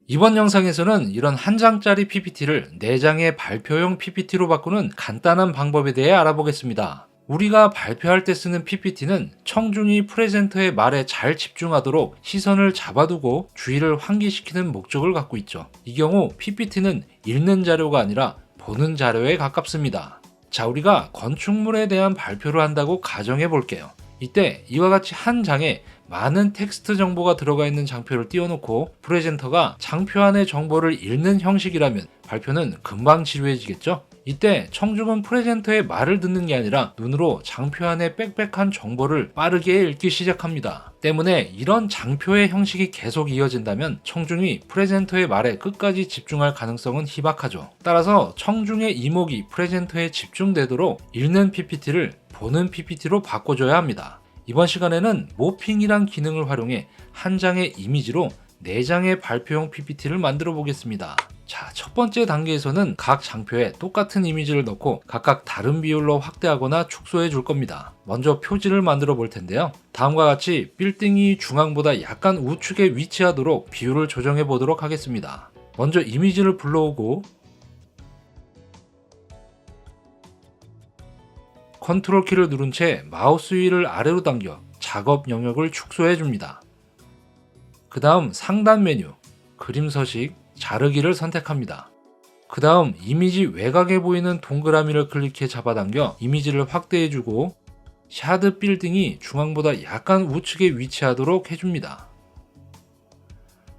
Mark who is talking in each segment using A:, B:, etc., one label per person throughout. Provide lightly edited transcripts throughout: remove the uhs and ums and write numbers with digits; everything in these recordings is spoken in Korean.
A: 이번 영상에서는 이런 한 장짜리 PPT를 4장의 발표용 PPT로 바꾸는 간단한 방법에 대해 알아보겠습니다. 우리가 발표할 때 쓰는 PPT는 청중이 프레젠터의 말에 잘 집중하도록 시선을 잡아두고 주의를 환기시키는 목적을 갖고 있죠. 이 경우 PPT는 읽는 자료가 아니라 보는 자료에 가깝습니다. 자, 우리가 건축물에 대한 발표를 한다고 가정해 볼게요. 이때 이와 같이 한 장에 많은 텍스트 정보가 들어가 있는 장표를 띄워놓고 프레젠터가 장표 안의 정보를 읽는 형식이라면 발표는 금방 지루해지겠죠? 이때 청중은 프레젠터의 말을 듣는 게 아니라 눈으로 장표 안에 빽빽한 정보를 빠르게 읽기 시작합니다. 때문에 이런 장표의 형식이 계속 이어진다면 청중이 프레젠터의 말에 끝까지 집중할 가능성은 희박하죠. 따라서 청중의 이목이 프레젠터에 집중되도록 읽는 PPT를 보는 PPT로 바꿔줘야 합니다. 이번 시간에는 모핑이란 기능을 활용해 한 장의 이미지로 4장의 발표용 PPT를 만들어 보겠습니다. 자, 첫 번째 단계에서는 각 장표에 똑같은 이미지를 넣고 각각 다른 비율로 확대하거나 축소해 줄 겁니다. 먼저 표지를 만들어 볼 텐데요. 다음과 같이 빌딩이 중앙보다 약간 우측에 위치하도록 비율을 조정해 보도록 하겠습니다. 먼저 이미지를 불러오고 컨트롤 키를 누른 채 마우스 휠을 아래로 당겨 작업 영역을 축소해 줍니다. 그 다음 상단 메뉴, 그림 서식, 자르기를 선택합니다. 그 다음 이미지 외곽에 보이는 동그라미를 클릭해 잡아당겨 이미지를 확대해 주고 샤드 빌딩이 중앙보다 약간 우측에 위치하도록 해줍니다.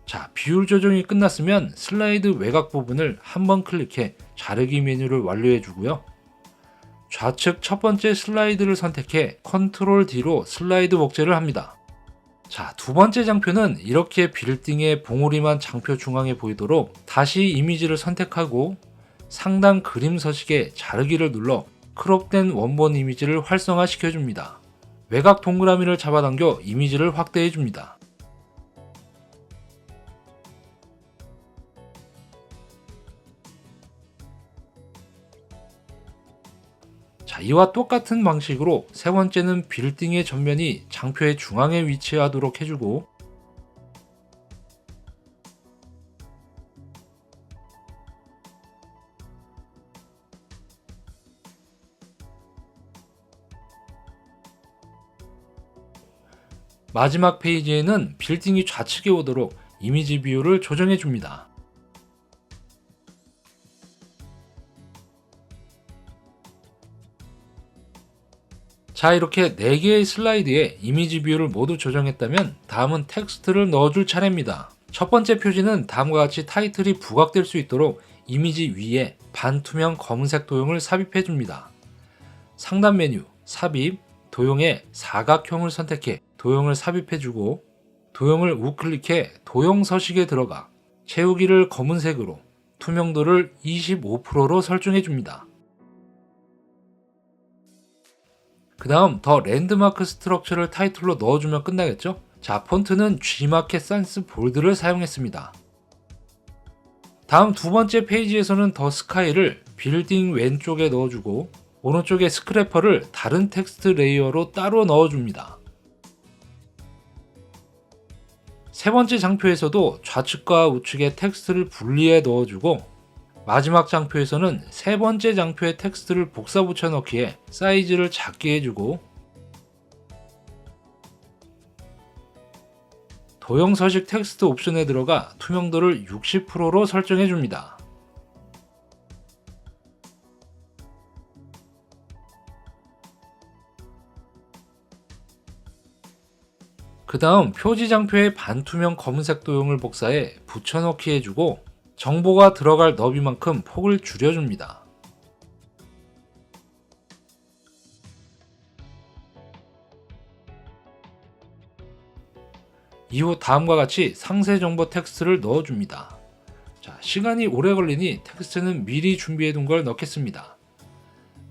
A: 자, 비율 조정이 끝났으면 슬라이드 외곽 부분을 한번 클릭해 자르기 메뉴를 완료해 주고요. 좌측 첫 번째 슬라이드를 선택해 컨트롤 D로 슬라이드 복제를 합니다. 자, 두 번째 장표는 이렇게 빌딩의 봉우리만 장표 중앙에 보이도록 다시 이미지를 선택하고 상단 그림 서식에 자르기를 눌러 크롭된 원본 이미지를 활성화시켜 줍니다. 외곽 동그라미를 잡아당겨 이미지를 확대해 줍니다. 자, 이와 똑같은 방식으로 세 번째는 빌딩의 전면이 장표의 중앙에 위치하도록 해주고 마지막 페이지에는 빌딩이 좌측에 오도록 이미지 비율을 조정해 줍니다. 자, 이렇게 4개의 슬라이드에 이미지 뷰를 모두 조정했다면 다음은 텍스트를 넣어줄 차례입니다. 첫 번째 표지는 다음과 같이 타이틀이 부각될 수 있도록 이미지 위에 반투명 검은색 도형을 삽입해 줍니다. 상단 메뉴, 삽입, 도형의 사각형을 선택해 도형을 삽입해 주고 도형을 우클릭해 도형 서식에 들어가 채우기를 검은색으로 투명도를 25%로 설정해 줍니다. 그 다음 더 랜드마크 스트럭처를 타이틀로 넣어주면 끝나겠죠? 자, 폰트는 G마켓 산스 볼드를 사용했습니다. 다음 두 번째 페이지에서는 더 스카이를 빌딩 왼쪽에 넣어주고 오른쪽에 스크래퍼를 다른 텍스트 레이어로 따로 넣어줍니다. 세 번째 장표에서도 좌측과 우측에 텍스트를 분리해 넣어주고 마지막 장표에서는 세 번째 장표의 텍스트를 복사 붙여 넣기에 사이즈를 작게 해주고 도형 서식 텍스트 옵션에 들어가 투명도를 60%로 설정해 줍니다. 그 다음 표지 장표의 반투명 검은색 도형을 복사해 붙여넣기 해주고 정보가 들어갈 너비만큼 폭을 줄여줍니다. 이후 다음과 같이 상세 정보 텍스트를 넣어줍니다. 자, 시간이 오래 걸리니 텍스트는 미리 준비해둔 걸 넣겠습니다.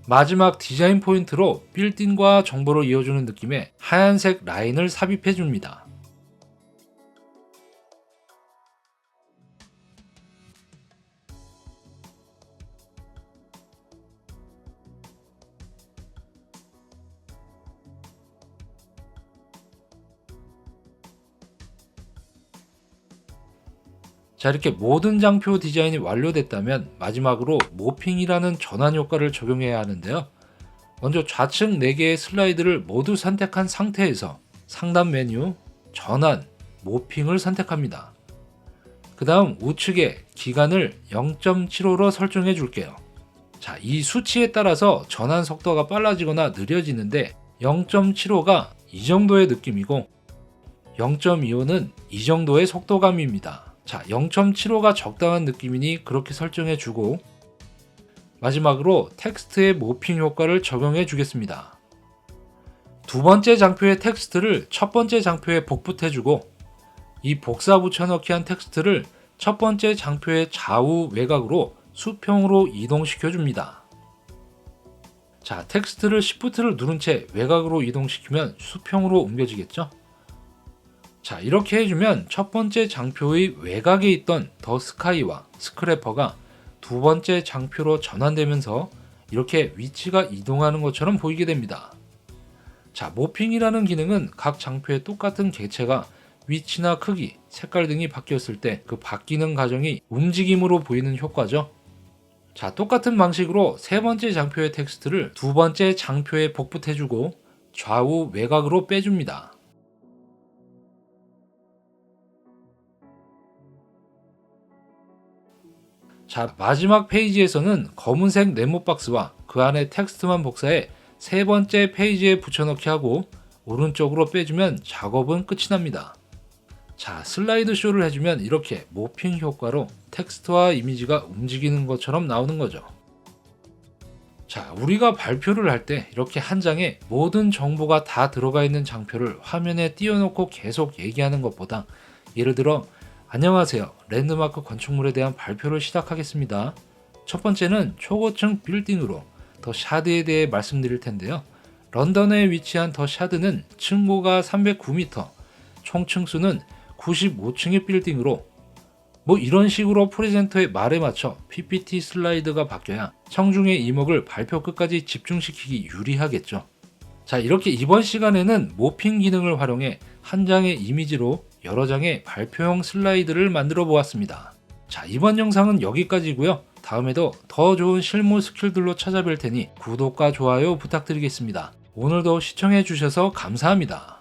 A: 마지막 디자인 포인트로 빌딩과 정보를 이어주는 느낌의 하얀색 라인을 삽입해줍니다. 자, 이렇게 모든 장표 디자인이 완료됐다면 마지막으로 모핑이라는 전환 효과를 적용해야 하는데요. 먼저 좌측 4개의 슬라이드를 모두 선택한 상태에서 상단 메뉴, 전환, 모핑을 선택합니다. 그 다음 우측에 기간을 0.75로 설정해 줄게요. 자, 이 수치에 따라서 전환 속도가 빨라지거나 느려지는데 0.75가 이 정도의 느낌이고 0.25는 이 정도의 속도감입니다. 자, 0.75가 적당한 느낌이니 그렇게 설정해 주고 마지막으로 텍스트의 모핑 효과를 적용해 주겠습니다. 두 번째 장표의 텍스트를 첫 번째 장표에 복붙해 주고 이 복사 붙여넣기 한 텍스트를 첫 번째 장표의 좌우 외곽으로 수평으로 이동시켜 줍니다. 자, 텍스트를 Shift를 누른 채 외곽으로 이동시키면 수평으로 옮겨지겠죠? 자, 이렇게 해주면 첫 번째 장표의 외곽에 있던 더 스카이와 스크래퍼가 두 번째 장표로 전환되면서 이렇게 위치가 이동하는 것처럼 보이게 됩니다. 자, 모핑이라는 기능은 각 장표의 똑같은 객체가 위치나 크기, 색깔 등이 바뀌었을 때 그 바뀌는 과정이 움직임으로 보이는 효과죠. 자, 똑같은 방식으로 세 번째 장표의 텍스트를 두 번째 장표에 복붙해주고 좌우 외곽으로 빼줍니다. 자, 마지막 페이지에서는 검은색 네모 박스와 그 안에 텍스트만 복사해 세 번째 페이지에 붙여넣기 하고 오른쪽으로 빼주면 작업은 끝이 납니다. 자, 슬라이드 쇼를 해주면 이렇게 모핑 효과로 텍스트와 이미지가 움직이는 것처럼 나오는 거죠. 자, 우리가 발표를 할 때 이렇게 한 장에 모든 정보가 다 들어가 있는 장표를 화면에 띄워놓고 계속 얘기하는 것보다 예를 들어 안녕하세요, 랜드마크 건축물에 대한 발표를 시작하겠습니다. 첫 번째는 초고층 빌딩으로 더 샤드에 대해 말씀드릴 텐데요. 런던에 위치한 더 샤드는 층고가 309m, 총 층수는 95층의 빌딩으로 이런 식으로 프레젠터의 말에 맞춰 PPT 슬라이드가 바뀌어야 청중의 이목을 발표 끝까지 집중시키기 유리하겠죠. 자, 이렇게 이번 시간에는 모핑 기능을 활용해 한 장의 이미지로 여러 장의 발표용 슬라이드를 만들어 보았습니다. 자, 이번 영상은 여기까지고요. 다음에도 더 좋은 실무 스킬들로 찾아뵐 테니 구독과 좋아요 부탁드리겠습니다. 오늘도 시청해 주셔서 감사합니다.